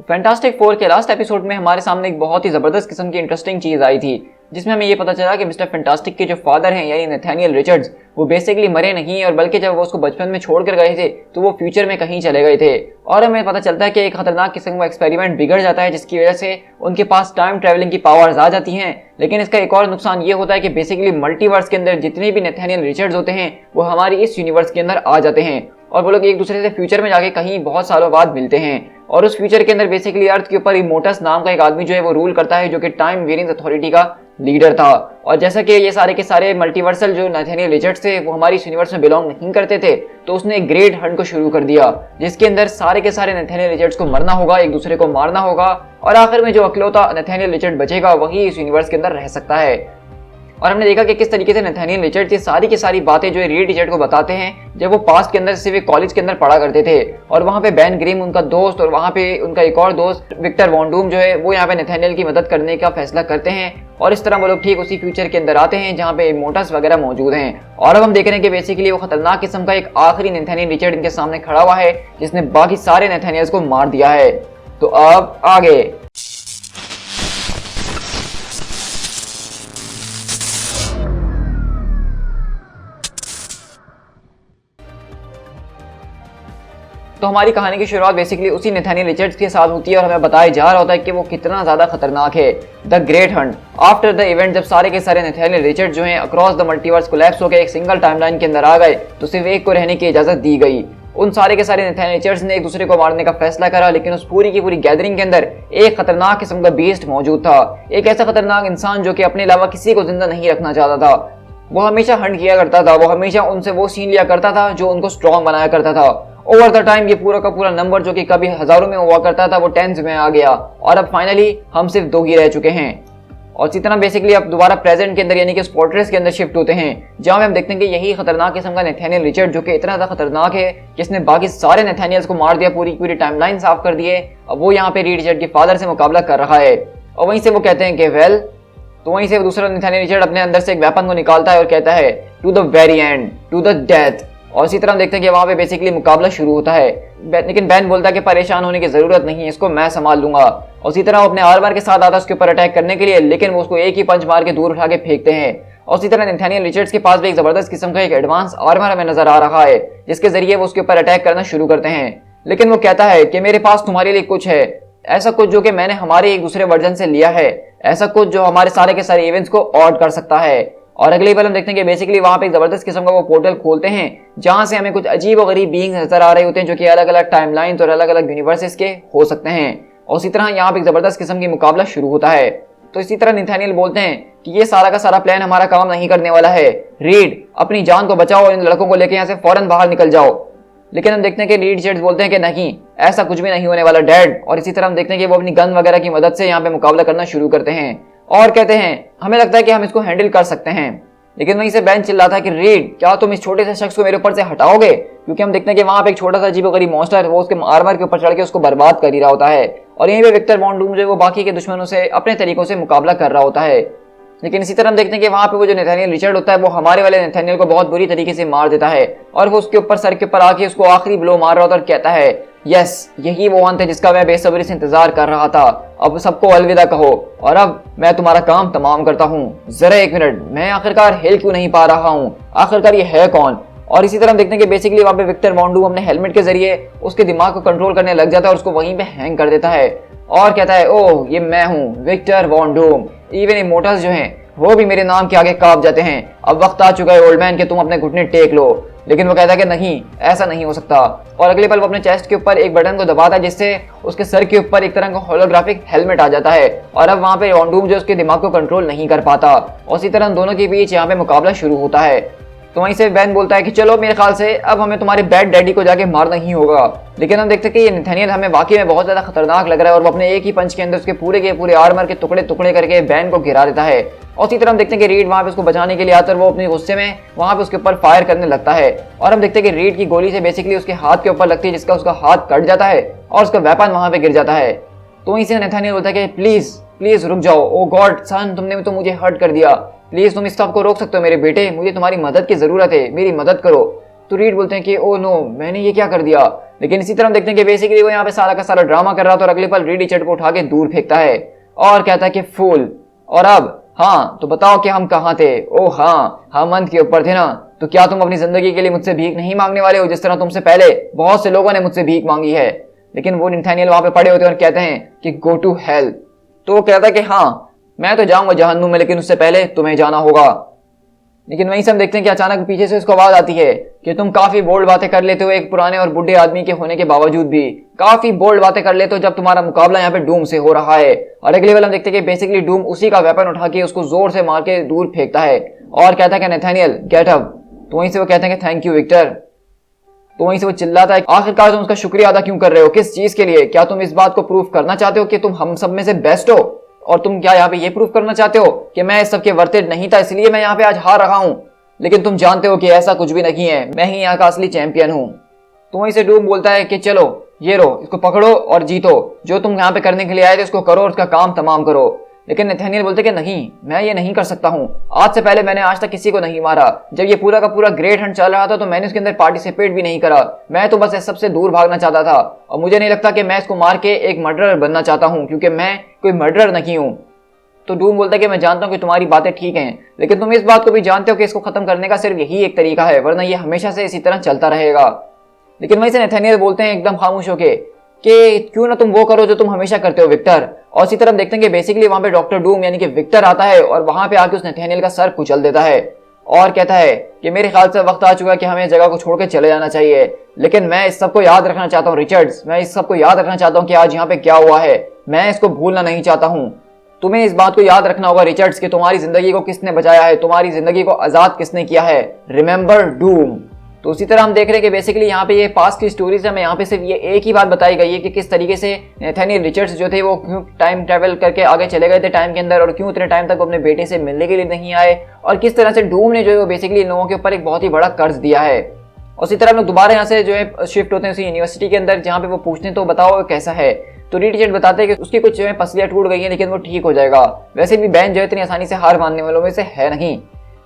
Fantastic four के last episode में हमारे सामने एक बहुत ही जबरदस्त किस्म की इंटरेस्टिंग चीज आई थी, जिसमें हमें ये पता चला कि मिस्टर फैंटास्टिक के जो फादर हैं यानी नथानियल रिचर्ड्स, वो बेसिकली मरे नहीं और बल्कि जब वो उसको बचपन में छोड़ कर गए थे तो वो फ्यूचर में कहीं चले गए थे। और हमें पता चलता है कि एक खतरनाक किस्म का एक्सपेरिमेंट बिगड़ जाता है, जिसकी वजह से उनके पास टाइम ट्रेवलिंग की पावर्स आ जाती हैं। लेकिन इसका एक और नुकसान ये होता है कि बेसिकली मल्टीवर्स के अंदर जितने भी नथानियल रिचर्ड्स होते हैं वो हमारी इस यूनिवर्स के अंदर आ जाते हैं और वो लोग एक दूसरे से फ्यूचर में जाके कहीं बहुत सालों बाद मिलते हैं। और उस फ्यूचर के अंदर बेसिकली अर्थ के ऊपर इमोटस नाम का एक आदमी जो है वो रूल करता है, जो कि टाइम वेरिएंस अथॉरिटी का लीडर था। और जैसा कि ये सारे के सारे मल्टीवर्सल जो नथानियल रिचर्ड्स थे वो हमारी यूनिवर्स में बिलोंग नहीं करते थे, तो उसने एक ग्रेट हंट को शुरू कर दिया, जिसके अंदर सारे के सारे नथानियल रिचर्ड्स को मरना होगा, एक दूसरे को मारना होगा और आखिर में जो अकेलौता नथानियल रिचर्ड बचेगा वही इस यूनिवर्स के अंदर रह सकता है। और हमने देखा कि किस तरीके से नथानियल रिचर्ड्स ये सारी की सारी बातें जो है रीड रिचर्ड को बताते हैं जब वो पास्ट के अंदर सिर्फ एक कॉलेज के अंदर पढ़ा करते थे। और वहाँ पे बेन ग्रिम उनका दोस्त और वहाँ पे उनका एक और दोस्त विक्टर वॉन डूम जो है वो यहाँ पे नथानियल की मदद करने का फैसला करते हैं और इस तरह वो लोग ठीक उसी फ्यूचर के अंदर आते हैं जहाँ पे इमोटस वगैरह मौजूद हैं। और अब हम देख रहे हैं कि बेसिकली वो खतरनाक किस्म का एक आखिरी नथानियल रिचर्ड इनके सामने खड़ा हुआ है जिसने बाकी सारे नथानियल्स को मार दिया है। तो अब आगे तो हमारी कहानी की शुरुआत बेसिकली उसी नथानियल रिचर्ड्स के साथ होती है और हमें बताया जा रहा होता है कि वो कितना ज्यादा खतरनाक है। The great Hunt after the event, जब सारे के सारे नथानियल रिचर्ड्स जो हैं अक्रॉस द मल्टीवर्स कोलैप्स होकर एक सिंगल टाइमलाइन के अंदर आ गए तो सिर्फ एक को रहने की इजाजत दी गई। उन सारे के सारे नथानियल रिचर्ड्स ने एक दूसरे को मारने का फैसला करा, लेकिन उस पूरी की पूरी गैदरिंग के अंदर एक खतरनाक किस्म का बीस्ट मौजूद था, एक ऐसा खतरनाक इंसान जो कि अपने अलावा किसी को जिंदा नहीं रखना चाहता था। वो हमेशा हंट किया करता था, वो हमेशा उनसे वो सीन लिया करता था जो उनको स्ट्रॉन्ग बनाया करता था। ओवर द टाइम ये पूरा का पूरा नंबर जो कि कभी हजारों में हुआ करता था वो टेंस में आ गया और अब फाइनली हम सिर्फ 2 ही रह चुके हैं। और इसी तरह बेसिकली अब दोबारा प्रेजेंट के अंदर यानी कि फोर्ट्रेस के अंदर शिफ्ट होते हैं, जहां हम देखते हैं कि यही खतरनाक किस्म का नथानियल रिचर्ड जो कि इतना ज्यादा खतरनाक है जिसने बाकी सारे नथानियल्स को मार दिया, पूरी पूरी टाइमलाइन साफ कर दिए। अब वो यहाँ पे रीड रिचर्ड के फादर से मुकाबला कर रहा है और वहीं से वो कहते हैं कि वेल, तो वहीं से दूसरा नथानियल रिचर्ड अपने अंदर से एक वेपन को निकालता है और कहता है to the very end, to the death. और इसी तरह हम देखते हैं कि वहां पे बेसिकली मुकाबला शुरू होता है, लेकिन बैन बोलता है कि परेशान होने की जरूरत नहीं है, इसको मैं संभाल लूंगा। और इसी तरह वो अपने आर्मर के साथ आता है उसके ऊपर अटैक करने के लिए, लेकिन वो उसको एक ही पंच मार के दूर उठा के फेंकते हैं। और इसी तरह नथानियल रिचर्ड्स के पास भी एक जबरदस्त किस्म का एक एडवांस आर्मर हमें नजर आ रहा है, जिसके जरिए वो उसके ऊपर अटैक करना शुरू करते हैं। लेकिन वो कहता है कि मेरे पास तुम्हारे लिए कुछ है, ऐसा कुछ जो कि मैंने हमारे एक दूसरे वर्जन से लिया है, ऐसा कुछ जो हमारे सारे के सारे इवेंट्स को ऑड कर सकता है। और अगली बार हम देखते हैं कि बेसिकली वहां पे एक जबरदस्त किस्म का वो पोर्टल खोलते हैं जहां से हमें कुछ अजीब और गरीब बीइंग्स नजर आ रहे होते हैं जो कि अलग अलग टाइमलाइंस और अलग अलग यूनिवर्सेस के हो सकते हैं। और इसी तरह यहाँ पे एक जबरदस्त किस्म की मुकाबला शुरू होता है। तो इसी तरह नथानियल बोलते हैं कि ये सारा का सारा प्लान हमारा काम नहीं करने वाला है, रीड अपनी जान को बचाओ और इन लड़कों को लेकर यहाँ से फौरन बाहर निकल जाओ। लेकिन हम देखते हैं कि रीड रिचर्ड्स बोलते हैं कि नहीं, ऐसा कुछ भी नहीं होने वाला डैड। और इसी तरह हम देखते हैं कि वो अपनी गन वगैरह की मदद से यहाँ पे मुकाबला करना शुरू करते हैं और कहते हैं हमें लगता है कि हम इसको हैंडल कर सकते हैं। लेकिन वहीं से बैन चिल्लाता है कि रीड, क्या तुम इस छोटे से शख्स को मेरे ऊपर से हटाओगे? क्योंकि हम देखते हैं कि वहां पे एक छोटा सा अजीबोगरीब मॉन्स्टर वो उसके आर्मर के ऊपर चढ़ के उसको बर्बाद कर ही रहा होता है। और यहीं पे विक्टर वॉन डूम जो है वो बाकी के दुश्मनों से अपने तरीकों से मुकाबला कर रहा होता है। लेकिन इसी तरह हम देखते हैं कि वहां पे वो जो नथानियल रिचर्ड होता है वो हमारे वाले नथानियल को बहुत बुरी तरीके से मार देता है और वो उसके ऊपर सर के ऊपर आके उसको आखिरी ब्लो मार रहा होता है और कहता है यस, यही वो अंत है जिसका मैं बेसब्री से इंतजार कर रहा था, अब सबको अलविदा कहो और अब मैं तुम्हारा काम तमाम करता हूँ। जरा एक मिनट, मैं आखिरकार हिल क्यों नहीं पा रहा हूँ, आखिरकार ये है कौन? और इसी तरह हम देखते हैं कि बेसिकली वहां पे विक्टर वॉन डूम अपने हेलमेट के जरिए उसके दिमाग को कंट्रोल करने लग जाता है और उसको वहीं पे हैंग कर देता है और कहता है ओह, ये मैं हूँ Victor Von Doom, even immortals जो हैं वो भी मेरे नाम के आगे कांप जाते हैं, अब वक्त आ चुका है ओल्ड मैन कि तुम अपने घुटने टेक लो। लेकिन वो कहता है कि नहीं, ऐसा नहीं हो सकता। और अगले पल वो अपने चेस्ट के ऊपर एक बटन को दबाता है जिससे उसके सर के ऊपर एक तरह का होलोग्राफिक हेलमेट आ जाता है और अब वहां पे वॉन डूम जो उसके दिमाग को कंट्रोल नहीं कर पाता। और इसी तरह दोनों के बीच यहाँ पे मुकाबला शुरू होता है। तो वहीं से बैन बोलता है कि चलो मेरे ख्याल से अब हमें तुम्हारे बैड डैडी को जाके मारना ही होगा। लेकिन हम देखते हैं कि ये नथानियल हमें वाकई में बहुत ज्यादा खतरनाक लग रहा है और वो अपने एक ही पंच के अंदर उसके पूरे आर्मर के टुकड़े टुकड़े करके बैन को गिरा देता है। और इसी तरह हम देखते हैं कि रीड वहां पे उसको बचाने के लिए आता है, वो अपने गुस्से में वहां पे उसके ऊपर फायर करने लगता है और हम देखते हैं कि रीड की गोली से बेसिकली उसके हाथ के ऊपर लगती है जिसका उसका हाथ कट जाता है और उसका वेपन वहां पे गिर जाता है। तो वहीं से नथानियल बोलता है कि प्लीज प्लीज रुक जाओ, ओ गॉड सन, तुमने तो मुझे हर्ट कर दिया, प्लीज तुम इस सब को रोक सकते हो मेरे बेटे, मुझे तुम्हारी मदद की जरूरत है, मेरी मदद करो। तो रीड बोलते हैं कि ओ नो, मैंने ये क्या कर दिया। लेकिन इसी तरह हम देखते हैं कि बेसिकली वो यहाँ पे सारा का सारा ड्रामा कर रहा था और अगले पल रीड रिचर्ड को उठा के दूर फेंकता है और कहता है कि फूल। और अब हाँ तो बताओ कि हम कहाँ थे। ओ हाँ, हम मंथ के ऊपर थे ना। तो क्या तुम अपनी जिंदगी के लिए मुझसे भीख नहीं मांगने वाले हो, जिस तरह तुमसे पहले बहुत से लोगों ने मुझसे भीख मांगी है। लेकिन वो नथानिएल वहां पे पड़े होते हैं और कहते हैं कि गो टू हेल। तो वो कहता है कि हाँ मैं तो जाऊंगा जहन्नुम में, लेकिन उससे पहले तुम्हें जाना होगा। लेकिन वहीं से हम देखते हैं कि अचानक पीछे से उसको आवाज आती है कि तुम काफी बोल्ड बातें कर लेते हो एक पुराने और बुढ़े आदमी के होने के बावजूद भी, काफी बोल्ड बातें कर लेते हो जब तुम्हारा मुकाबला यहाँ पे डूम से हो रहा है। और अगले लेवल हम देखते हैं कि बेसिकली डूम उसी का वेपन उठा के उसको जोर से मार के दूर फेंकता है और कहता है कि नथानिएल गेट अप। तो वहीं से वो कहते हैं कि थैंक यू विक्टर। तो वहीं से वो चिल्लाता है आखिरकार तुम उसका शुक्रिया अदा क्यों कर रहे हो, किस चीज के लिए? क्या तुम इस बात को प्रूफ करना चाहते हो कि तुम हम सब में से बेस्ट हो? और तुम क्या यहाँ पे ये प्रूफ करना चाहते हो कि मैं इस सब के वर्थ नहीं था इसलिए मैं यहाँ पे आज हार रहा हूँ? लेकिन तुम जानते हो कि ऐसा कुछ भी नहीं है, मैं ही यहाँ का असली चैंपियन हूँ। तो वहीं से डूम बोलता है कि चलो ये लो, इसको पकड़ो और जीतो, जो तुम यहाँ पे करने के लिए आए थे उसको करो और उसका काम तमाम करो। लेकिन नथानिएल बोलते कि नहीं, मैं ये नहीं कर सकता हूँ। आज से पहले मैंने आज तक किसी को नहीं मारा। जब ये पूरा का पूरा ग्रेट हंट चल रहा था तो मैंने उसके अंदर पार्टिसिपेट भी नहीं करा। मैं तो बस इस सबसे दूर भागना चाहता था और मुझे नहीं लगता कि मैं इसको मार के एक मर्डरर बनना चाहता हूँ, क्योंकि मैं कोई मर्डरर नहीं हूँ। तो डूम बोलता है कि मैं जानता हूँ कि तुम्हारी बातें ठीक हैं, लेकिन तुम इस बात को भी जानते हो कि इसको खत्म करने का सिर्फ यही एक तरीका है, वरना ये हमेशा से इसी तरह चलता रहेगा। लेकिन वहीं से नथानिएल बोलते हैं एकदम खामोश होके कि क्यों ना तुम वो करो जो तुम हमेशा करते हो विक्टर। और इसी तरह देखते हैं कि बेसिकली वहां पे डॉक्टर डूम यानी कि विक्टर आता है और वहां पे आके उस नथानिएल का सर कुचल देता है और कहता है कि मेरे ख्याल से वक्त आ चुका है कि हमें जगह को छोड़ के चले जाना चाहिए। लेकिन मैं इस सबको याद रखना चाहता हूँ रिचर्ड्स, मैं इस सबको याद रखना चाहता हूँ कि आज यहाँ पे क्या हुआ है, मैं इसको भूलना नहीं चाहता हूँ। तुम्हें इस बात को याद रखना होगा रिचर्ड्स कि तुम्हारी जिंदगी को किसने बचाया है, तुम्हारी जिंदगी को आजाद किसने किया है। रिमेंबर डूम। तो उसी तरह हम देख रहे हैं कि बेसिकली यहाँ पे ये पास्ट की स्टोरीज है, हमें यहाँ पे सिर्फ ये एक ही बात बताई गई है कि किस तरीके से नथानिएल रिचर्ड्स जो थे वो क्यों टाइम ट्रैवल करके आगे चले गए थे टाइम के अंदर और क्यों इतने टाइम तक अपने बेटे से मिलने के लिए नहीं आए, और किस तरह से डूम ने जो है वो बेसिकली इन लोगों के ऊपर एक बहुत ही बड़ा कर्ज दिया है। और इसी तरह हम लोग दोबारा यहाँ से जो है शिफ्ट होते हैं उसी यूनिवर्सिटी के अंदर जहाँ पे वो पूछते हैं तो बताओ कैसा है। तो रीड रिचर्ड बताते हैं कि उसकी कुछ जो है पसलियाँ टूट गई हैं लेकिन वो ठीक हो जाएगा। वैसे भी बैन जो है इतनी आसानी से हार मानने वालों में से है नहीं।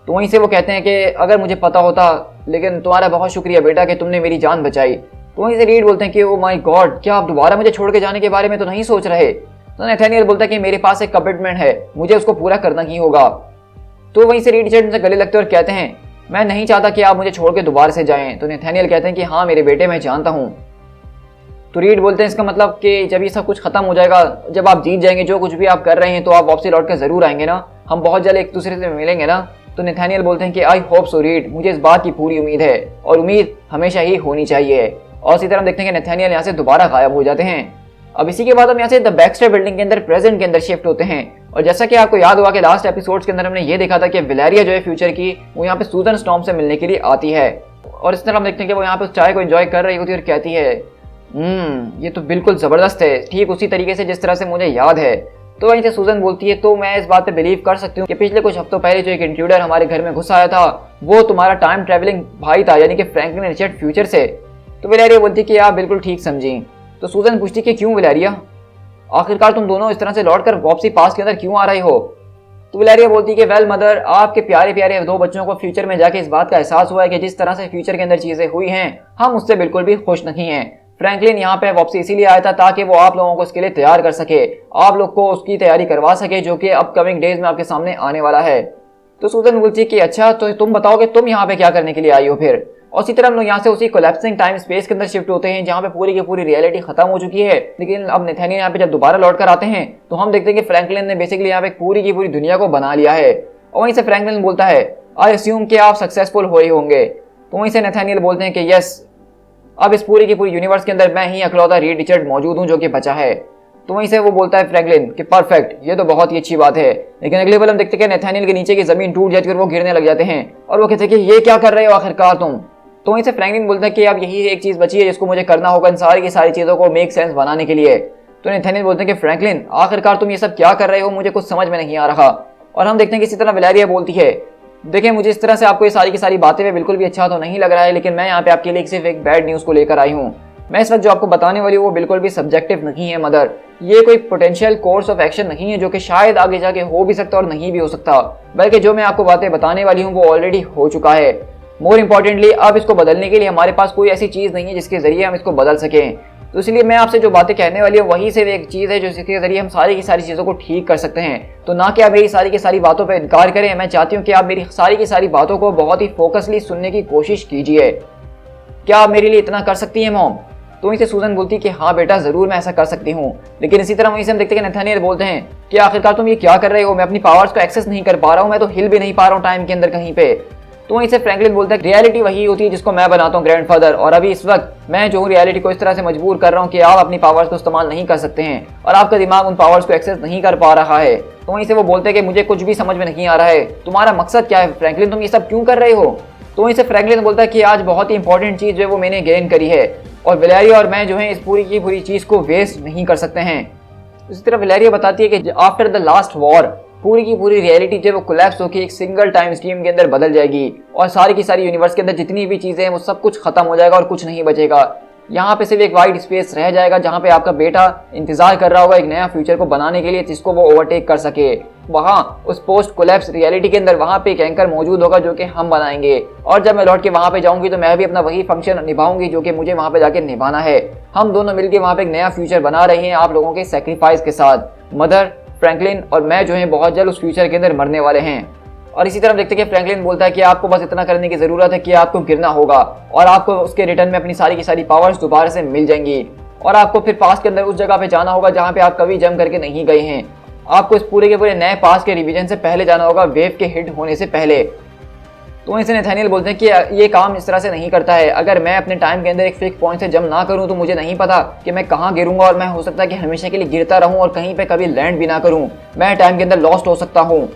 तो वहीं से वो कहते हैं कि अगर मुझे पता होता, लेकिन तुम्हारा बहुत शुक्रिया बेटा कि तुमने मेरी जान बचाई। तो वहीं से रीड बोलते हैं कि ओ माय गॉड, क्या आप दोबारा मुझे छोड़ के जाने के बारे में तो नहीं सोच रहे? तो नथानिएल बोलता है कि मेरे पास एक कमिटमेंट है, मुझे उसको पूरा करना ही होगा। तो वहीं से रीड रिचर्ड उनसे गले लगते और कहते हैं मैं नहीं चाहता कि आप मुझे छोड़ के दोबारा से जाएं। तो नथानिएल कहते हैं कि हाँ मेरे बेटे, मैं जानता हूँ। तो रीड बोलते हैं इसका मतलब कि जब ये सब कुछ खत्म हो जाएगा, जब आप जीत जाएंगे, जो कुछ भी आप कर रहे हैं, तो आप वापसी लौट कर जरूर आएंगे ना, हम बहुत जल्द एक दूसरे से मिलेंगे ना। तो नथानिएल बोलते हैं कि आई होप सो रीड, मुझे इस बात की पूरी उम्मीद है और उम्मीद हमेशा ही होनी चाहिए। और इसी तरह हम देखते हैं कि नथानिएल यहाँ से दोबारा गायब हो जाते हैं। अब इसी के बाद हम यहाँ से द बैक्स्टर बिल्डिंग के अंदर प्रेजेंट के अंदर शिफ्ट होते हैं। और जैसा कि आपको याद हुआ कि लास्ट एपिसोड्स के अंदर हमने ये देखा था कि वैलेरिया जो है फ्यूचर की, वो यहाँ पे सूजन स्टॉर्म से मिलने के लिए आती है। और इस तरह हम देखते हैं कि वो यहाँ पे उस चाय को एंजॉय कर रही होती है और कहती है ये तो बिल्कुल ज़बरदस्त है, ठीक उसी तरीके से जिस तरह से मुझे याद है। तो वहीं से सूजन बोलती है तो मैं इस बात पे बिलीव कर सकती हूँ कि पिछले कुछ हफ्तों पहले जो एक इंट्रूडर हमारे घर में घुस आया था वो तुम्हारा टाइम ट्रैवलिंग भाई था, यानी कि फ्रैंकलिन रिचर्ड फ्यूचर से। तो वैलेरिया बोलती कि आप बिल्कुल ठीक समझी। तो सूजन पूछती कि क्यों वैलेरिया, आखिरकार तुम दोनों इस तरह से लौट कर वापसी पास के अंदर क्यों आ रहे हो? तो वैलेरिया बोलती कि वेल मदर, आपके प्यारे प्यारे दो बच्चों को फ्यूचर में जाके इस बात का एहसास हुआ है कि जिस तरह से फ्यूचर के अंदर चीजें हुई हैं हम उससे बिल्कुल भी खुश नहीं हैं। फ्रैंकलिन यहाँ पे वापसी इसीलिए आया था ताकि वो आप लोगों को उसके लिए तैयार कर सके, आप लोग को उसकी तैयारी करवा सके जो कि अपकमिंग डेज में आपके सामने आने वाला है। तो सूजन बोलती कि अच्छा, तो तुम बताओ कि तुम यहाँ पे क्या करने के लिए आई हो फिर। और इसी तरह हम लोग यहाँ से उसी कोलैप्सिंग टाइम स्पेस के अंदर शिफ्ट होते हैं जहाँ पे पूरी की पूरी रियलिटी खत्म हो चुकी है। लेकिन अब नथानिएल यहाँ पे जब दोबारा लौट कर आते हैं तो हम देखते हैं कि फ्रैंकलिन ने बेसिकली यहाँ पे पूरी की पूरी दुनिया को बना लिया है। और वहीं से फ्रैंकलिन बोलता है आई अस्यूम कि आप सक्सेसफुल हो ही होंगे। तो वहीं से नथानिएल बोलते हैं कि यस, अब इस पूरी की पूरी यूनिवर्स के अंदर मैं ही अकलौता रीड रिचर्ड मौजूद हूँ जो कि बचा है। तो वहीं से वो बोलता है फ्रैंकलिन कि परफेक्ट, ये तो बहुत ही अच्छी बात है। लेकिन अगले पल हम देखते हैं कि नथानिएल के नीचे की जमीन टूट जाती है और वो गिरने लग जाते हैं और वो कहते हैं कि ये क्या कर रहे हो आखिरकार तुम। तो वहीं से फ्रैंकलिन बोलता है कि अब यही एक चीज बची है जिसको मुझे करना होगा इन सारी की सारी चीजों को मेक सेंस बनाने के लिए। तो नथानिएल बोलते हैं कि फ्रैंकलिन आखिरकार तुम ये सब क्या कर रहे हो, मुझे कुछ समझ में नहीं आ रहा। और हम देखते हैं कि इसी तरह वैलेरिया बोलती है देखिए, मुझे इस तरह से आपको ये सारी की सारी बातें में बिल्कुल भी अच्छा तो नहीं लग रहा है, लेकिन मैं यहाँ पे आपके लिए सिर्फ एक बैड न्यूज़ को लेकर आई हूँ। मैं इस वक्त जो आपको बताने वाली हूँ वो बिल्कुल भी सब्जेक्टिव नहीं है मदर, ये कोई पोटेंशियल कोर्स ऑफ एक्शन नहीं है जो कि शायद आगे जाके हो भी सकता और नहीं भी हो सकता, बल्कि जो मैं आपको बातें बताने वाली हूँ वो ऑलरेडी हो चुका है। मोर इंपॉर्टेंटली अब इसको बदलने के लिए हमारे पास कोई ऐसी चीज़ नहीं है जिसके जरिए हम इसको बदल सकें। तो इसलिए मैं आपसे जो बातें कहने वाली है वही सिर्फ एक चीज़ है जिसके जरिए हम सारी की सारी चीज़ों को ठीक कर सकते हैं। तो ना कि आप मेरी सारी की सारी बातों पर इनकार करें, मैं चाहती हूँ कि आप मेरी सारी की सारी बातों को बहुत ही फोकसली सुनने की कोशिश कीजिए। क्या आप मेरे लिए इतना कर सकती हैं मॉम? तो वहीं से सूजन बोलती कि हाँ बेटा ज़रूर मैं ऐसा कर सकती हूँ। लेकिन इसी तरह वहीं से हम देखते हैं कि नथानियल बोलते हैं कि आखिरकार तुम ये क्या कर रहे हो, मैं अपनी पावर्स को एक्सेस नहीं कर पा रहा हूँ, मैं तो हिल भी नहीं पा रहा हूँ टाइम के अंदर कहीं पे। तो वहीं से फ्रैंकलिन बोलता है रियलिटी वही होती है जिसको मैं बनाता हूँ ग्रैंडफादर, और अभी इस वक्त मैं जो हूँ रियलिटी को इस तरह से मजबूर कर रहा हूँ कि आप अपनी पावर्स को इस्तेमाल नहीं कर सकते हैं और आपका दिमाग उन पावर्स को एक्सेस नहीं कर पा रहा है। तो वहीं से वो बोलते हैं कि मुझे कुछ भी समझ में नहीं आ रहा है, तुम्हारा मकसद क्या है फ्रैंकलिन, तुम ये सब क्यों कर रहे हो? तो वहीं से फ्रैंकलिन बोलता है कि आज बहुत ही इंपॉर्टेंट चीज़ जो है वो मैंने गेन करी है और वैलेरिया और मैं जो है इस पूरी की पूरी चीज़ को वेस्ट नहीं कर सकते हैं। इसी तरह वैलेरिया बताती है कि आफ्टर द लास्ट वॉर पूरी की पूरी रियलिटी जो वो कोलैप्स होकर एक सिंगल टाइम स्ट्रीम के अंदर बदल जाएगी और सारी की सारी यूनिवर्स के अंदर जितनी भी चीज़ें हैं वो सब कुछ खत्म हो जाएगा और कुछ नहीं बचेगा। यहाँ पे सिर्फ एक वाइड स्पेस रह जाएगा जहाँ पे आपका बेटा इंतजार कर रहा होगा एक नया फ्यूचर को बनाने के लिए जिसको वो ओवरटेक कर सके। वहाँ उस पोस्ट कोलैप्स रियलिटी के अंदर वहाँ पे एक एंकर मौजूद होगा जो कि हम बनाएंगे, और जब मैं लौट के वहाँ पे जाऊँगी तो मैं भी अपना वही फंक्शन निभाऊंगी जो कि मुझे वहाँ पे जाके निभाना है। हम दोनों मिलकर वहाँ पे एक नया फ्यूचर बना रहे हैं आप लोगों के सेक्रीफाइस के साथ। मदर, फ्रैंकलिन और मैं जो है बहुत जल्द उस फ्यूचर के अंदर मरने वाले हैं। और इसी तरह देखते हैं कि फ्रैंकलिन बोलता है कि आपको बस इतना करने की ज़रूरत है कि आपको गिरना होगा और आपको उसके रिटर्न में अपनी सारी की सारी पावर्स दोबारा से मिल जाएंगी और आपको फिर पास्ट के अंदर उस जगह पे जाना होगा जहाँ पे आप कभी जम करके नहीं गए हैं। आपको इस पूरे के पूरे नए पास्ट के रिवीजन से पहले जाना होगा, वेव के हिट होने से पहले। तो इसे नथानियल बोलते हैं कि ये काम इस तरह से नहीं करता है। अगर मैं अपने टाइम के अंदर एक फिक्स पॉइंट से जम ना करूं तो मुझे नहीं पता कि मैं कहाँ गिरूंगा और मैं हो सकता है कि हमेशा के लिए गिरता रहूं और कहीं पे कभी लैंड भी ना करूं। मैं टाइम के अंदर लॉस्ट हो सकता हूं।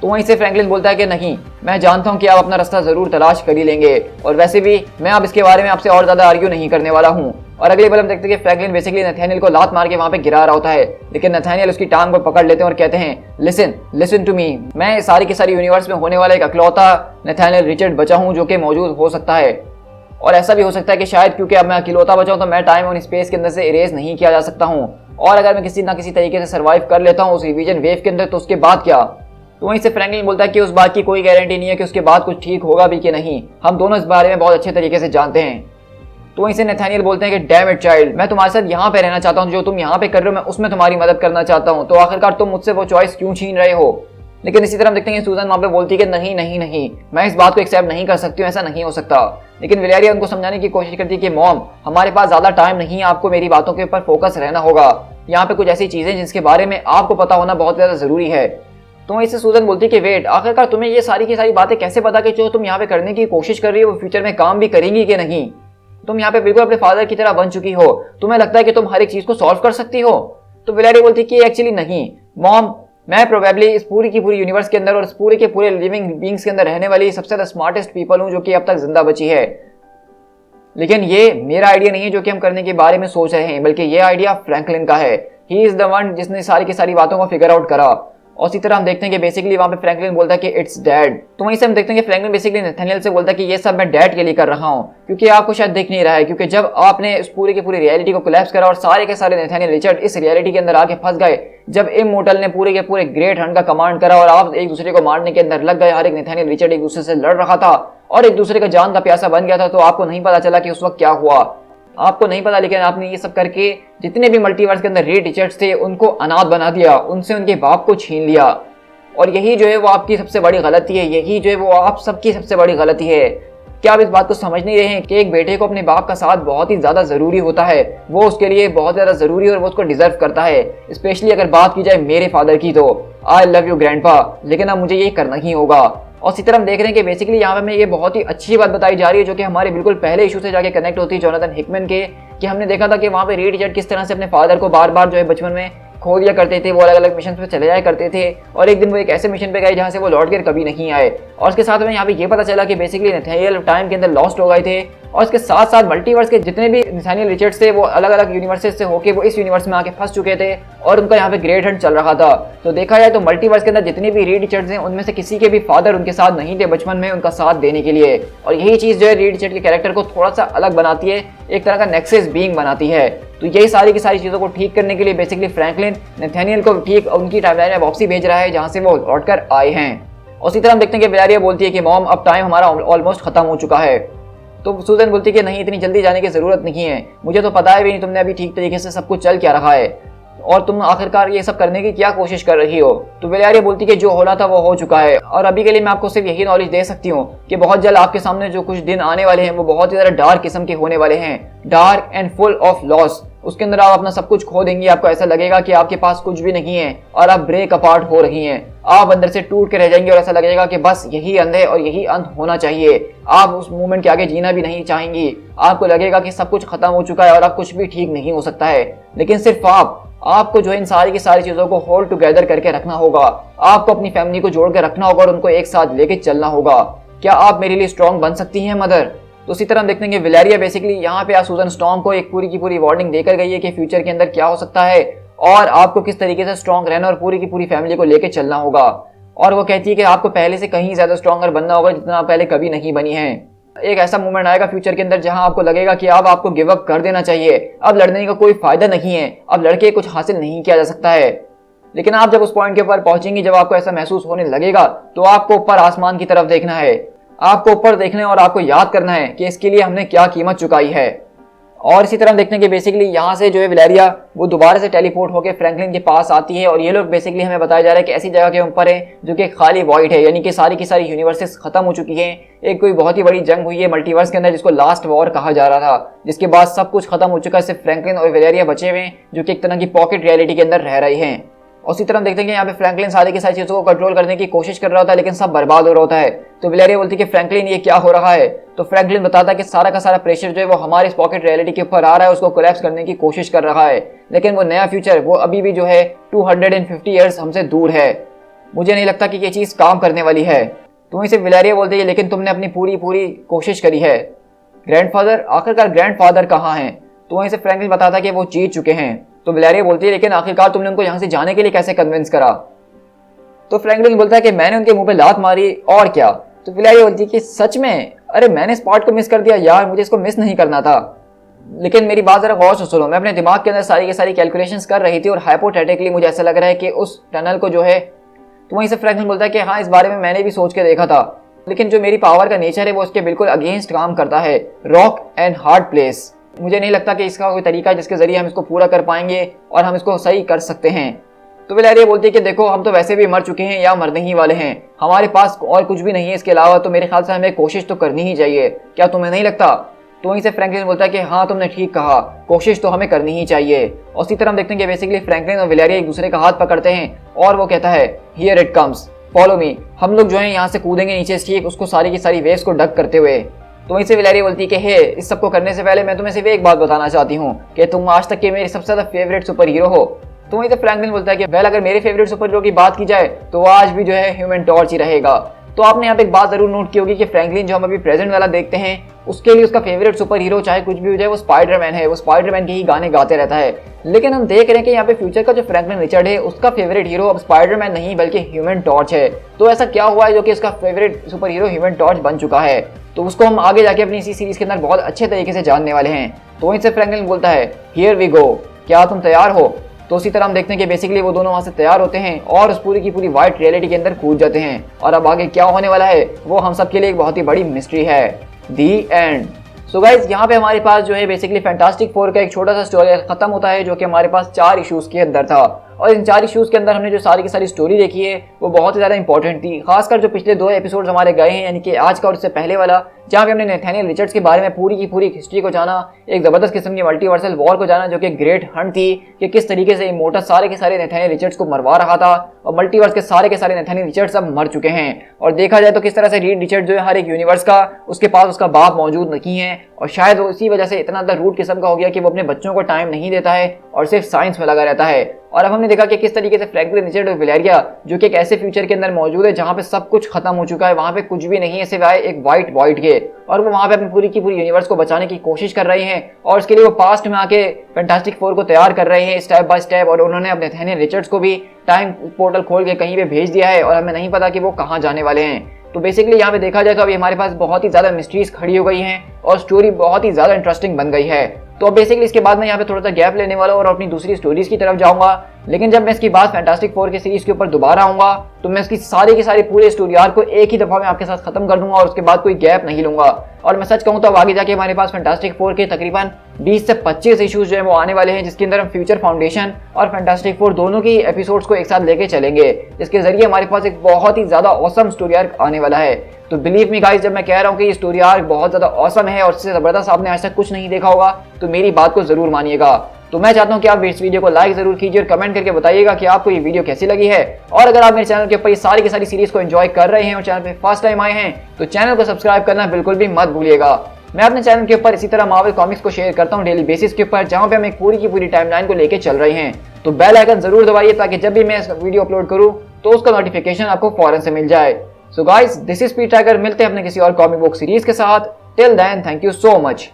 तो वहीं से फ्रैंकलिन बोलता है कि नहीं, मैं जानता हूं कि आप अपना रास्ता जरूर तलाश कर ही लेंगे और वैसे भी मैं अब इसके बारे में आपसे और ज्यादा आर्ग्यू नहीं करने वाला हूं। और अगले पल हम देखते हैं कि फ्रैंकलिन बेसिकली नथानियल को लात मार के वहां पे गिरा रहा होता है, लेकिन नथानियल उसकी टांग को पकड़ लेते हैं और कहते हैं लिसन टू मी, मैं सारी की सारी यूनिवर्स में होने वाला एक अकलौता नथानियल रिचर्ड बचा हूं जो कि मौजूद हो सकता है। और ऐसा भी हो सकता है कि शायद क्योंकि अब मैं अकेलौता बचा हूं तो मैं टाइम और स्पेस के अंदर से इरेज नहीं किया जा सकता हूं, और अगर मैं किसी ना किसी तरीके से सर्वाइव कर लेता हूं उस रिवीजन वेव के अंदर तो उसके बाद क्या? तो वहीं से फ्रैंकलिन बोलता है कि उस बात की कोई गारंटी नहीं है कि उसके बाद कुछ ठीक होगा भी कि नहीं, हम दोनों इस बारे में बहुत अच्छे तरीके से जानते हैं। तो वहीं से नथानियल बोलते हैं कि डैम इट चाइल्ड, मैं तुम्हारे साथ यहाँ पे रहना चाहता हूँ, जो तुम यहाँ पे कर रहे हो मैं उसमें तुम्हारी मदद करना चाहता हूँ, तो आखिरकार तुम मुझसे वो चॉइस क्यों छीन रहे हो? लेकिन इसी तरह हम देखते हैं सूजन वहाँ पे बोलती है कि नहीं नहीं नहीं, मैं इस बात को एक्सेप्ट नहीं कर सकती हूँ, ऐसा नहीं हो सकता। लेकिन वैलेरिया उनको समझाने की कोशिश करती है कि मॉम, हमारे पास ज़्यादा टाइम नहीं है, आपको मेरी बातों के ऊपर फोकस रहना होगा। यहाँ पे कुछ ऐसी चीज़ें जिसके बारे में आपको पता होना बहुत ज़्यादा ज़रूरी है। तो इससे सूजन बोलती है कि वेट, आखिरकार तुम्हें ये सारी की सारी बातें कैसे पता कि जो तुम यहाँ पे करने की कोशिश कर रही हो वो फ्यूचर में काम भी करेंगी कि नहीं? तुम यहाँ पे बिल्कुल अपने फादर की तरह बन चुकी हो, तुम्हें लगता है कि तुम हर एक चीज को सॉल्व कर सकती हो? तो वैलेरिया बोलती है कि एक्चुअली नहीं मॉम, मैं प्रोबेबली इस पूरी की पूरी यूनिवर्स के अंदर और इस पूरे के पूरे लिविंग बींग्स के अंदर रहने वाली सबसे ज्यादा स्मार्टेस्ट पीपल हूँ जो कि अब तक जिंदा बची है। लेकिन ये मेरा आइडिया नहीं है जो कि हम करने के बारे में सोच रहे हैं, बल्कि ये आइडिया फ्रैंकलिन का है। ही इज द वन जिसने सारी की सारी बातों को फिगर आउट करा। और इसी तरह हम देखते हैं कि बेसिकली वहाँ पे फ्रैंकलिन बोलता है कि इट्स डैड। तो वहीं से हम देखते हैं कि फ्रैंकलिन बेसिकली नथानियल से बोलता है कि ये सब मैं डैड के लिए कर रहा हूँ, क्योंकि आपको शायद दिख नहीं रहा है, क्योंकि जब आपने इस पूरी की पूरी रियलिटी को कोलैप्स करा और सारे के सारे नथानियल रिचर्ड इस रियलिटी के अंदर आके फंस गए, जब इमोर्टल ने पूरे के पूरे ग्रेट हंट का कमांड करा और आप एक दूसरे को मारने के अंदर लग गए, हर एक नथानियल रिचर्ड एक दूसरे से लड़ रहा था और एक दूसरे का जान का प्यासा बन गया था, तो आपको नहीं पता चला कि उस वक्त क्या हुआ, आपको नहीं पता। लेकिन आपने ये सब करके जितने भी मल्टीवर्स के अंदर रेड रिचर्ड्स थे उनको अनाथ बना दिया, उनसे उनके बाप को छीन लिया। और यही जो है वो आपकी सबसे बड़ी गलती है, यही जो है वो आप सबकी सबसे बड़ी गलती है। क्या आप इस बात को समझ नहीं रहे हैं कि एक बेटे को अपने बाप का साथ बहुत ही ज़्यादा ज़रूरी होता है, वो उसके लिए बहुत ज़्यादा ज़रूरी और वो उसको डिजर्व करता है। स्पेशली अगर बात की जाए मेरे फादर की तो आई लव यू ग्रैंडपा, लेकिन अब मुझे ये करना ही होगा। और इसी तरह हम देख रहे हैं कि बेसिकली यहाँ पे हमें ये बहुत ही अच्छी बात बताई जा रही है जो कि हमारे बिल्कुल पहले इशू से जाके कनेक्ट होती है जोनाथन हिकमैन के, कि हमने देखा था कि वहाँ पे रेड रिचर्ड किस तरह से अपने फादर को बार बार जो है बचपन में खो दिया करते थे, वो अलग अलग मिशन पे चले जाया करते थे और एक दिन वो एक ऐसे मिशन पे गए जहाँ से वो लौट कर कभी नहीं आए। और उसके साथ में यहाँ पे ये पता चला कि बेसिकली नथानियल टाइम के अंदर लॉस्ट हो गए थे और इसके साथ साथ मल्टीवर्स के जितने भी नथानियल रिचर्ड्स थे वो अलग अलग यूनिवर्सेस से होके वो इस यूनिवर्स में आके फंस चुके थे और उनका यहाँ पे ग्रेट हंट चल रहा था। तो देखा जाए तो मल्टीवर्स के अंदर जितने भी रेड रिचर्ड्स हैं उनमें से किसी के भी फादर उनके साथ नहीं थे बचपन में उनका साथ देने के लिए, और यही चीज़ जो है रेड रिचर्ड के कैरेक्टर को थोड़ा सा अलग बनाती है, एक तरह का नेक्सस बीइंग बनाती है। तो यही सारी की सारी चीज़ों को ठीक करने के लिए बेसिकली फ्रैंकलिन नथानियल को ठीक उनकी टाइमलाइन में वापसी भेज रहा है जहाँ से वो लौट कर आए हैं। उसी तरह हम देखते हैं कि वेलेरिया बोलती है कि मॉम अब टाइम हमारा ऑलमोस्ट खत्म हो चुका है। तो सूजन बोलती है कि नहीं, इतनी जल्दी जाने की जरूरत नहीं है, मुझे तो पता है भी नहीं तुमने अभी ठीक तरीके से सब कुछ चल क्या रहा है और तुम आखिरकार ये सब करने की क्या कोशिश कर रही हो। तो वेलेरिया बोलती है कि जो होना था वो हो चुका है और अभी के लिए मैं आपको सिर्फ यही नॉलेज दे सकती हूँ कि बहुत जल्द आपके सामने जो कुछ दिन आने वाले हैं वो बहुत ही ज्यादा डार्क किस्म के होने वाले हैं, dark and full of loss. उसके अंदर आप अपना सब कुछ खो देंगी, आपको ऐसा लगेगा कि आपके पास कुछ भी नहीं है और आप ब्रेक अपार्ट हो रही हैं। आप अंदर से टूट के रह जाएंगे और ऐसा लगेगा कि बस यही अंत है और यही अंत होना चाहिए। आप उस मोमेंट के आगे जीना भी नहीं चाहेंगी। आपको लगेगा कि सब कुछ खत्म हो चुका है और अब कुछ भी ठीक नहीं हो सकता है। लेकिन सिर्फ आपको जो है इन सारी की सारी चीजों को होल्ड टुगेदर करके रखना होगा। आपको अपनी फैमिली को जोड़ के रखना होगा और उनको एक साथ लेके चलना होगा। क्या आप मेरे लिए स्ट्रॉन्ग बन सकती हैं मदर? तो उसी तरह हम देखते हैं कि वेलेरिया बेसिकली यहाँ पे सूजन स्टॉर्म को एक पूरी की पूरी वार्निंग देकर गई है कि फ्यूचर के अंदर क्या हो सकता है और आपको किस तरीके से स्ट्रॉन्ग रहना और पूरी की पूरी फैमिली को लेके चलना होगा। और वो कहती है कि आपको पहले से कहीं ज्यादा स्ट्रॉन्गर बनना होगा जितना आप पहले कभी नहीं बनी है। एक ऐसा मोमेंट आएगा फ्यूचर के अंदर जहां आपको लगेगा कि अब आपको गिव अप कर देना चाहिए, अब लड़ने का कोई फायदा नहीं है, अब लड़के कुछ हासिल नहीं किया जा सकता है। लेकिन आप जब उस पॉइंट के ऊपर पहुंचेंगे, जब आपको ऐसा महसूस होने लगेगा, तो आपको ऊपर आसमान की तरफ देखना है, आपको ऊपर देखना है और आपको याद करना है कि इसके लिए हमने क्या कीमत चुकाई है। और इसी तरह देखते हैं कि बेसिकली यहाँ से जो है वेलेरिया वो दोबारा से टेलीपोर्ट होकर फ्रैंकलिन के पास आती है और ये लोग बेसिकली हमें बताया जा रहा है कि ऐसी जगह के ऊपर है जो कि खाली वॉइड है, यानी कि सारी की सारी यूनिवर्सेस खत्म हो चुकी हैं। एक कोई बहुत ही बड़ी जंग हुई है मल्टीवर्स के अंदर जिसको लास्ट वॉर कहा जा रहा था, जिसके बाद सब कुछ खत्म हो चुका है, सिर्फ फ्रैंकलिन और वेलेरिया बचे हुए हैं जो कि एक तरह की पॉकेट रियलिटी के अंदर रह रहे हैं। उसी तरह हम देखते हैं कि यहाँ पे फ्रैंकलिन सारी की सारी चीजों को कंट्रोल करने की कोशिश कर रहा होता है लेकिन सब बर्बाद हो रहा होता है। तो वेलेरिया बोलती है कि फ्रैंकलिन ये क्या हो रहा है। तो फ्रैंकलिन बताता है कि सारा का सारा प्रेशर जो है वो हमारे इस पॉकेट रियलिटी के ऊपर आ रहा है, उसको कोलैप्स करने की कोशिश कर रहा है। लेकिन वो नया फ्यूचर वो अभी भी जो है 250 ईयर्स हमसे दूर है। मुझे नहीं लगता कि ये चीज काम करने वाली है। तो वहीं से वेलेरिया बोलती है लेकिन तुमने अपनी पूरी पूरी कोशिश करी है। ग्रैंडफादर, आखिरकार ग्रैंडफादर कहाँ हैं? तो वहीं से फ्रैंकलिन बताता है कि वो जीत चुके हैं। तो वेलेरिया बोलती है लेकिन आखिरकार तुमने उनको यहाँ से जाने के लिए कैसे कन्विंस करा? तो फ्रैंकलिन बोलता है कि मैंने उनके मुंह पे लात मारी और क्या। तो वेलेरिया बोलती है कि सच में? अरे मैंने इस पार्ट को मिस कर दिया यार, मुझे इसको मिस नहीं करना था। लेकिन मेरी बात जरा गौर से सुनो, मैं अपने दिमाग के अंदर सारी की सारी कैलकुलेशंस कर रही थी और हाइपोथेटिकली मुझे ऐसा लग रहा है कि उस टनल को जो है, तो वहीं से फ्रैंकलिन बोलता है कि हाँ इस बारे में मैंने भी सोच के देखा था, लेकिन जो मेरी पावर का नेचर है वो उसके बिल्कुल अगेंस्ट काम करता है। रॉक एंड हार्ड प्लेस, मुझे नहीं लगता कि इसका कोई तरीका है जिसके जरिए हम इसको पूरा कर पाएंगे और हम इसको सही कर सकते हैं। तो वेलेरिया बोलती है कि देखो हम तो वैसे भी मर चुके हैं या मरने ही वाले हैं, हमारे पास और कुछ भी नहीं है इसके अलावा, तो मेरे ख्याल से हमें कोशिश तो करनी ही चाहिए। क्या तुम्हें नहीं लगता? तो वहीं से फ्रैंकलिन बोलता है कि हाँ तुमने ठीक कहा, कोशिश तो हमें करनी ही चाहिए। और इसी तरह हम देखते हैं कि बेसिकली फ्रैंकलिन और वेलेरिया एक दूसरे का हाथ पकड़ते हैं और वो कहता है here it comes follow me. हम लोग जो है यहाँ से कूदेंगे नीचे, ठीक उसको सारी की सारी वेव्स को डक करते हुए। तो वहीं से वेलेरिया बोलती है कि हे, इस सबको करने से पहले मैं तुम्हें सिर्फ एक बात बताना चाहती हूँ कि तुम आज तक के मेरे सबसे ज्यादा फेवरेट सुपर हीरो हो। तो वहीं से फ्रैंकलिन बोलता है कि वेल अगर मेरे फेवरेट सुपर हीरो की बात की जाए तो वो आज भी जो है ह्यूमन टॉर्च ही रहेगा। तो आपने यहाँ पे एक बात जरूर नोट की होगी कि फ्रैंकलिन जो हम अभी प्रेजेंट वाला देखते हैं उसके लिए उसका फेवरेट सुपर हीरो चाहे कुछ भी हो जाए वो स्पाइडरमैन है, वो स्पाइडरमैन के ही गाने गाते रहता है। लेकिन हम देख रहे हैं कि यहाँ पे फ्यूचर का जो फ्रैंकलिन रिचर्ड है उसका फेवरेट हीरो अब स्पाइडरमैन नहीं बल्कि ह्यूमन टॉर्च है। तो ऐसा क्या हुआ है जो कि उसका favourite super hero human torch बन चुका है? तो उसको हम आगे जाके अपनी इसी सीरीज के अंदर बहुत अच्छे तरीके से जानने वाले हैं। तो वहीं से फ्रैंकलिन बोलता है हियर वी गो, क्या तुम तैयार हो? तो उसी तरह हम देखते हैं कि बेसिकली वो दोनों वहां से तैयार होते हैं और उस पूरी की पूरी वाइट रियलिटी के अंदर कूद जाते हैं। और अब आगे क्या होने वाला है वो हम सब के लिए एक बहुत ही बड़ी मिस्ट्री है। दी एंड। सो गाइज यहाँ पे हमारे पास जो है बेसिकली फैंटास्टिक फोर का एक छोटा सा स्टोरी खत्म होता है जो कि हमारे पास 4 इश्यूज के अंदर था। और इन 4 इश्यूज के अंदर हमने जो सारी की सारी स्टोरी देखी है वो बहुत ही ज्यादा इंपॉर्टेंट थी, खासकर जो पिछले 2 एपिसोड्स हमारे गए हैं, यानी कि आज का और उससे पहले वाला, जहाँ पे हमने नैथानियल रिचर्ड्स के बारे में पूरी की पूरी हिस्ट्री को जाना, एक जबरदस्त किस्म की मल्टीवर्सल वॉर को जाना जो कि ग्रेट हंट थी कि किस तरीके से इमोर्टस सारे के सारे नैथानियल रिचर्ड्स को मरवा रहा था और मल्टीवर्स के सारे नैथानियल रिचर्ड्स अब मर चुके हैं। और देखा जाए तो किस तरह से रीड रिचर्ड जो है हर एक यूनिवर्स का उसके पास उसका बाप मौजूद नहीं है और शायद वो इसी वजह से इतना ज़्यादा रूट किस्म का हो गया कि वो अपने बच्चों को टाइम नहीं देता है और सिर्फ साइंस में लगा रहता है। और अब हमने देखा कि किस तरीके से फ्रैंकलिन रिचर्ड और वेलेरिया जो कि एक ऐसे फ्यूचर के अंदर मौजूद है जहां पे सब कुछ खत्म हो चुका है, वहां पे कुछ भी नहीं है सिवाय एक वाइट वॉइड के, और वो वहां पे अपनी पूरी की पूरी यूनिवर्स को बचाने की कोशिश कर रहे हैं और उसके लिए वो पास्ट में आके फैंटास्टिक फोर को तैयार कर रहे हैं स्टेप बाय स्टेप। और उन्होंने अपने नैथानियल रिचर्ड्स को भी टाइम पोर्टल खोल के कहीं पे भेज दिया है और हमें नहीं पता कि वो कहाँ जाने वाले हैं। तो बेसिकली यहाँ पे देखा जाए तो अभी हमारे पास बहुत ही ज़्यादा मिस्ट्रीज खड़ी हो गई हैं और स्टोरी बहुत ही ज़्यादा इंटरेस्टिंग बन गई है। तो बेसिकली इसके बाद मैं यहाँ पे थोड़ा सा गैप लेने वाला हूँ और अपनी दूसरी स्टोरीज की तरफ जाऊंगा। लेकिन जब मैं इसकी बात फैंटास्टिक फोर की सीरीज के ऊपर दोबारा आऊंगा तो मैं इसकी सारी की सारी पूरे स्टोरी आर्क को एक ही दफा में आपके साथ खत्म कर दूंगा और उसके बाद कोई गैप नहीं लूंगा। और मैं सच कहूँ तो अब आगे जाके हमारे पास फैंटास्टिक फोर के तकरीबन 20 से 25 इश्यूज जो है वो आने वाले हैं, जिसके अंदर हम फ्यूचर फाउंडेशन और फैंटास्टिक फोर दोनों की एपिसोड्स को एक साथ लेके चलेंगे, जिसके जरिए हमारे पास एक बहुत ही ज्यादा ऑसम स्टोरी आर्क आने वाला है। तो बिलीव मी गाइस, जब मैं कह रहा हूँ कि ये स्टोरी आर्क बहुत ज्यादा ऑसम है और इससे जबरदस्त आपने आज तक कुछ नहीं देखा होगा, तो मेरी बात को जरूर मानिएगा। तो मैं चाहता हूं कि आप इस वीडियो को लाइक जरूर कीजिए और कमेंट करके बताइएगा कि आपको ये वीडियो कैसी लगी है। और अगर आप मेरे चैनल के ऊपर ये सारी की सारी सीरीज को एंजॉय कर रहे हैं और चैनल पे फर्स्ट टाइम आए हैं तो चैनल को सब्सक्राइब करना बिल्कुल भी मत भूलिएगा। मैं अपने चैनल के ऊपर इसी तरह मार्वल कॉमिक्स को शेयर करता हूं डेली बेसिस के ऊपर, जहां पे हम एक पूरी की पूरी टाइमलाइन को लेके चल रहे हैं। तो बेल आइकन जरूर दबाइए ताकि जब भी मैं वीडियो अपलोड करूं तो उसका नोटिफिकेशन आपको फौरन से मिल जाए। सो गाइस, दिस इज पीट टाइगर। मिलते हैं अपने किसी और कॉमिक बुक सीरीज के साथ। Till then, thank you so much.